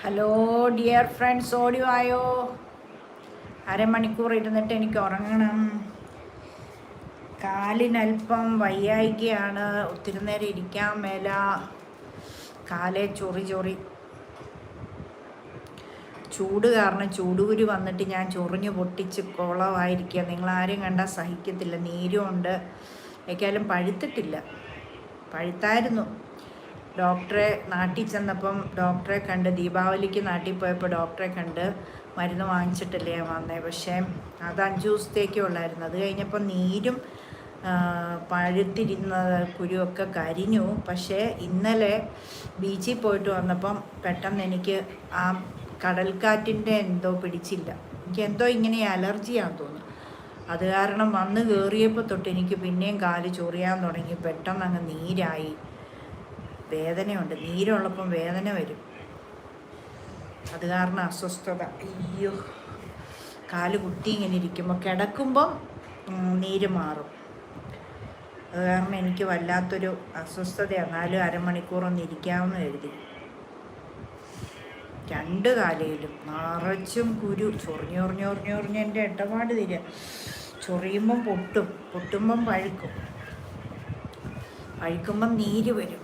Hello dear friends, ഓടി വായോ. അരമണിക്കൂർ ഇരുന്നിട്ട് എനിക്ക് ഉറങ്ങണം. കാലിനൽപ്പം വയ്യായികയാണ്, ഒത്തിരി നേരം ഇരിക്കാൻ മേല, കാലേ ചൊറി ചൊറി. ചൂട് കാരണം ചൂടുകുരു വന്നിട്ട് ഞാൻ ചൊറിഞ്ഞു പൊട്ടിച്ച് കുളമായിരിക്കുക. നിങ്ങളാരും കണ്ടാൽ സഹിക്കത്തില്ല. നീരുമുണ്ട്. ഏക്കാലും പഴുത്തിട്ടില്ല. പഴുത്തായിരുന്നു. ഡോക്ടറെ നാട്ടിൽ ചെന്നപ്പം ഡോക്ടറെ കണ്ട്, ദീപാവലിക്ക് നാട്ടിൽ പോയപ്പോൾ ഡോക്ടറെ കണ്ട് മരുന്ന് വാങ്ങിച്ചിട്ടല്ലേ ഞാൻ വന്നത്. പക്ഷേ അത് 5 ദിവസത്തേക്കേ ഉള്ളായിരുന്നു. അത് കഴിഞ്ഞപ്പോൾ നീരും പഴുത്തിരുന്ന കുരുവൊക്കെ കരിഞ്ഞു. പക്ഷേ ഇന്നലെ ബീച്ചിൽ പോയിട്ട് വന്നപ്പം പെട്ടെന്ന് എനിക്ക് ആ കടൽക്കാറ്റിൻ്റെ എന്തോ പിടിച്ചില്ല. എനിക്ക് എന്തോ ഇങ്ങനെ അലർജിയാണെന്ന് തോന്നുന്നു. അത് കാരണം വന്ന് കയറിയപ്പോൾ തൊട്ട് എനിക്ക് പിന്നെയും കാല് ചൊറിയാൻ തുടങ്ങി. പെട്ടെന്ന് അങ്ങ് നീരായി. വേദനയുണ്ട്. നീരുള്ളപ്പം വേദന വരും. അത് കാരണം അസ്വസ്ഥത. അയ്യോ, കാല് കുത്തി ഇങ്ങനെ ഇരിക്കുമ്പോൾ കിടക്കുമ്പം നീര് മാറും. അത് കാരണം എനിക്ക് വല്ലാത്തൊരു അസ്വസ്ഥതയാണ്. എന്നാലും അരമണിക്കൂറൊന്ന് ഇരിക്കാമെന്ന് കരുതി. 2 കാലയിലും നിറച്ചും കുരു. ചൊറിഞ്ഞൊറിഞ്ഞൊറിഞ്ഞൊറിഞ്ഞ് എൻ്റെ ഇടപാട് തരിക. ചൊറിയുമ്പം പൊട്ടുമ്പം പഴുക്കും. പഴുക്കുമ്പം നീര് വരും.